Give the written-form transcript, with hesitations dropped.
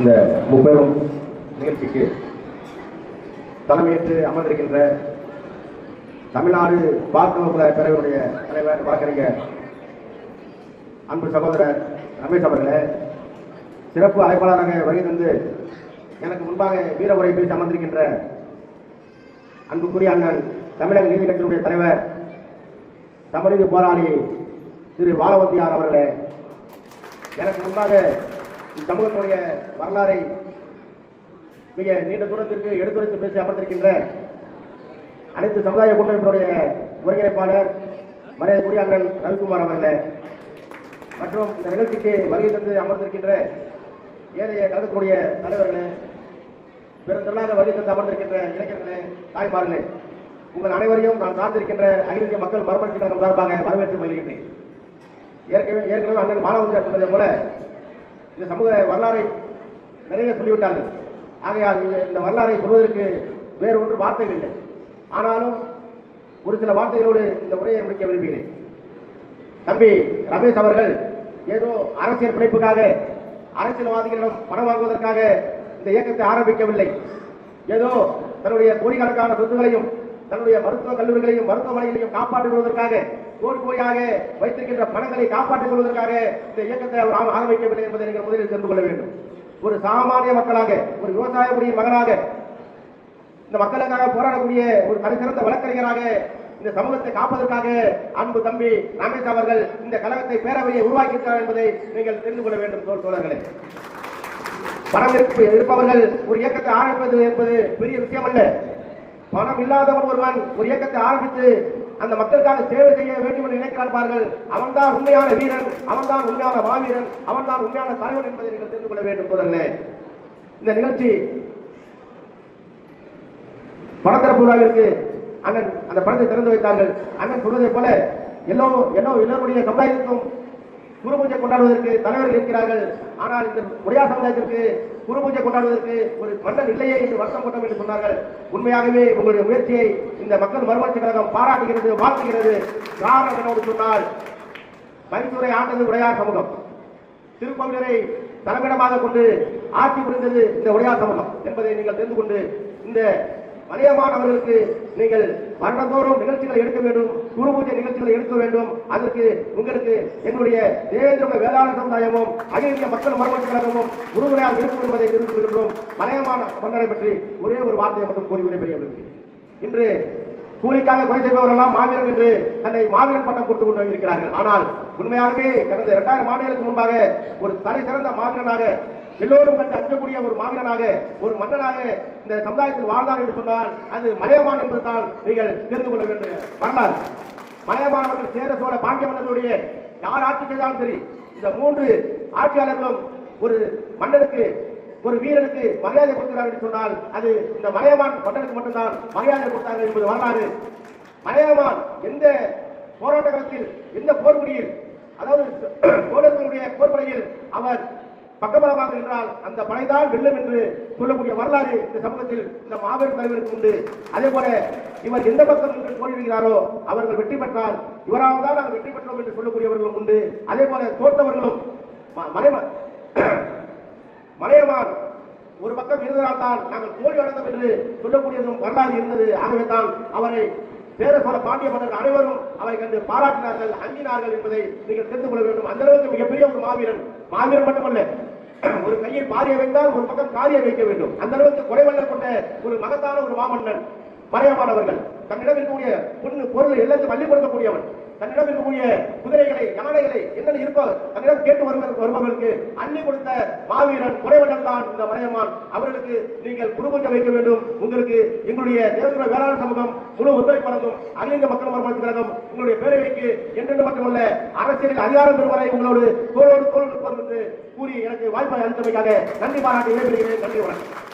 இந்த முப்பெரும் நிகழ்ச்சிக்கு தலைமையேற்று அமர்ந்திருக்கின்ற தமிழ்நாடு பாதுகாப்பு பேரவையுடைய தலைவர் வழக்கறிஞர் அன்பு சகோதரர் ரமேஷ் அவர்களே, சிறப்பு அழைப்பாளராக வருகை தந்து எனக்கு முன்பாக வீர உரை பேசி அமர்ந்திருக்கின்ற அன்புக்குரிய அண்ணன் தமிழக நீதி கட்சியினுடைய தலைவர் தமிழக போராளி திரு பாலவந்தியார் அவர்களே, எனக்கு முன்பாக சமூகத்துடைய வரலாறை மிக நீண்ட தூரத்திற்கு எடுத்துரைத்து பேசி அமர்ந்திருக்கின்ற அனைத்து சமுதாய கூட்டமைப்பினுடைய ஒருங்கிணைப்பாளர் மரியாதைக்குரிய அண்ணன் ரவிக்குமார் அவர்களே, மற்றும் இந்த நிகழ்ச்சிக்கு வருகை தந்து அமர்ந்திருக்கின்ற ஏனைய கழகத்துடைய தலைவர்களே, பெருந்தொழிலாக வருகை தந்து அமர்ந்திருக்கின்ற இளைஞர்களே, தாய்மார்களே, உங்கள் அனைவரையும் நான் சார்ந்திருக்கின்ற அகில இந்திய மக்கள் மறுமலர்ச்சி கழகம் சார்பாக வரவேற்று வருகின்றேன். ஏற்கனவே அண்ணன் மாணவர்கள் சொன்னதை போல இந்த சமூக வரலாறை நிறைய சொல்லிவிட்டார்கள். ஆகையால் இந்த வரலாறை சொல்வதற்கு வேறு ஒன்று வார்த்தைகள் இல்லை. ஆனாலும் ஒரு சில வார்த்தைகளோடு இந்த உரையை முடிக்க விரும்புகிறேன். தம்பி ரமேஷ் அவர்கள் ஏதோ அரசியல் பிழைப்புக்காக அரசியல்வாதிகளிடம் பணம் வாங்குவதற்காக இந்த இயக்கத்தை ஆரம்பிக்கவில்லை. ஏதோ தன்னுடைய கோடிக்கணக்கான சொத்துக்களையும் தன்னுடைய மருத்துவ கல்லூரிகளையும் மருத்துவமனைகளையும் காப்பாற்றிக் கொள்வதற்காக கோடி கோடியாக வைத்திருக்கின்ற பணங்களை காப்பாற்றிக் கொள்வதற்காக இந்த இயக்கத்தை அவர் ஆரம்பிக்கவில்லை என்பதை நீங்கள் முதலில் தெரிந்து கொள்ள வேண்டும். ஒரு சாமானிய மக்களாக, ஒரு விவசாயக்கூடிய மகனாக, இந்த மக்களுக்காக போராடக்கூடிய ஒரு தனிச்சிறந்த வழக்கறிஞராக, இந்த சமூகத்தை காப்பதற்காக அன்பு தம்பி ரமேஷ் அவர்கள் இந்த கழகத்தை பேரவையை உருவாக்கியிருக்கிறார் என்பதை நீங்கள் தெரிந்து கொள்ள வேண்டும். தோழர்களே, பணம் இருப்பவர்கள் ஒரு இயக்கத்தை ஆரம்பிப்பது என்பது பெரிய விஷயம் அல்ல. பணம் இல்லாதவன் ஒருவன் ஒரு இயக்கத்தை ஆரம்பித்து அந்த மக்களுக்காக சேவை செய்ய வேண்டும் என்று நினைக்கிறார்கள். அவன்தான் உண்மையான வீரன், அவன்தான் உண்மையான மாவீரன், அவன்தான் உண்மையான தலைவன் என்பதை நீங்கள் தெரிந்து கொள்ள வேண்டும். தோழர்களே, இந்த நிகழ்ச்சி படத்திறப்பு விழாவிற்கு அண்ணன் அந்த படத்தை திறந்து வைத்தார்கள். அண்ணன் சொல்வதை போல எல்லோருடைய சமுதாயத்திற்கும் குரு பூஜை கொண்டாடுவதற்கு தலைவர்கள் இருக்கிறார்கள். ஆனால் இந்த உடையார் சமுதாயத்திற்கு குரு பூஜை கொண்டாடுவதற்கு ஒரு மன்னன் இல்லையே என்று வருத்தம் கொண்டோம் என்று சொன்னார்கள். உண்மையாகவே உங்களுடைய முயற்சியை இந்த மக்கள் மறுமலர்ச்சி கழகம் பாராட்டுகிறது, வாழ்த்துகிறது. காரணம் என்னோடு சொன்னால், மைசூரை ஆண்டது உடையார் சமூகம், திருக்கோவிலரை தலைமையிடமாக கொண்டு ஆட்சி புரிந்தது இந்த உடையார் சமூகம் என்பதை நீங்கள் தெரிந்து கொண்டு இந்த மலையமானவர்களுக்கு நீங்கள் வருடந்தோறும் நிகழ்ச்சிகளை எடுக்க வேண்டும், குரு பூஜை நிகழ்ச்சிகளை எடுக்க வேண்டும். அதற்கு உங்களுக்கு எங்களுடைய தேவேந்திர வேளாண் சமுதாயமும் அகில இந்திய மக்கள் மறுமலர்ச்சி கழகமும் உறுதுணையாக இருக்கும் என்பதை தெரிந்து கொள்கின்றோம். மலையமான மன்னரை பற்றி ஒரே ஒரு வார்த்தையை மட்டும் கூறி விடைபெறுகிறது. இன்று கூலிக்காக கொலை செய்பவர்களெல்லாம் மாவீரன் என்று தன்னை மாவீரன் பட்டம் கொடுத்துக் கொண்டு இருக்கிறார்கள். ஆனால் உண்மையாகவே கடந்த 2000 ஆண்டுகளுக்கு முன்பாக ஒரு தலை சிறந்த மாவீரனாக, எல்லோரும் கண்டு அஞ்சக்கூடிய ஒரு மாவீரனாக, ஒரு மன்னனாக இந்த சமுதாயத்தில் வாழ்ந்தார் என்று சொன்னால் அது மலையமான் என்பதுதான் நீங்கள் தெரிந்து கொள்ள வேண்டும். வரலாறு மலையமானவர்கள் சேர சோழ பாண்டிய மன்னர்களுடைய யார் ஆட்சி செய்தாலும் சரி, இந்த 3 ஆட்சியாளர்களும் ஒரு மன்னனுக்கு, ஒரு வீரனுக்கு மரியாதை கொடுக்கிறார் என்று சொன்னால் அது இந்த மலையமான் மன்னனுக்கு மட்டும்தான் மரியாதை கொடுத்தார்கள் என்பது வரலாறு. மலையமான் எந்த போராட்ட காலத்தில், எந்த போர்க்குடியில், அதாவது சோழர்களுடைய போர்ப்படையில் அவர் பக்கபலமாக என்றால் அந்த படைதான் வெல்லும் என்று சொல்லக்கூடிய வரலாறு இந்த சமூகத்தில் இந்த மாபெரும் தலைவருக்கு உண்டு. அதே போல இவர் எந்த பக்கம் போரிடுகிறாரோ அவர்கள் வெற்றி பெற்றால் இவரால் தான் நாங்கள் வெற்றி பெற்றோம் என்று சொல்லக்கூடியவர்களும் உண்டு. அதே போல தோற்றவர்களும் மலையமான் ஒரு பக்கம் இருந்ததால் தான் நாங்கள் தோல்வி அடைந்தோம் என்று சொல்லக்கூடியதும் வரலாறு இருந்தது. ஆகவே தான் அவரை சேர சோழ பாண்டிய மன்னர்கள் அனைவரும் அவரை கண்டு பாராட்டினார்கள், அஞ்சினார்கள் என்பதை நீங்கள் தெரிந்து கொள்ள வேண்டும். அந்த அளவுக்கு மிகப்பெரிய ஒரு மாவீரன் மட்டுமல்ல, ஒரு கையை பாரிய வைத்தால் ஒரு பக்கம் காரியை வைக்க வேண்டும். அந்த அளவுக்கு கொடைவள்ளல் கொண்ட ஒரு மகத்தான ஒரு மாமன்னன் மலையமானவர்கள். தன்னிடம் இருக்கக்கூடிய பொருள் எல்லாத்தையும் அள்ளி கொடுக்கக்கூடியவன், தன்னிடம் இருக்கக்கூடிய குதிரைகளை, யானைகளை என்னென்ன இருப்பவர் தன்னிடம் கேட்டு வருபவர்களுக்கு அள்ளி கொடுத்த மாவீரன் கொடைவள்ளல் தான் இந்த மலையமான். அவர்களுக்கு நீங்கள் குருபூஜை வைக்க வேண்டும். உங்களுக்கு எங்களுடைய தேவேந்திர வேளாண் சமூகம் முழு ஒத்துழைப்பு வழங்கும். அகில இந்திய மக்கள் மறுமலர்ச்சி கழகம் உங்களுடைய பேரவைக்கு என்றென்று மட்டுமல்ல அரசியலில் அதிகாரம் பெறும் வரை உங்களோடு தோளோடு தோள் என்று கூறி எனக்கு வாய்ப்பை அளித்தமைக்காக நன்றி பாராட்டி விடைபெறுகிறேன். நன்றி, வணக்கம்.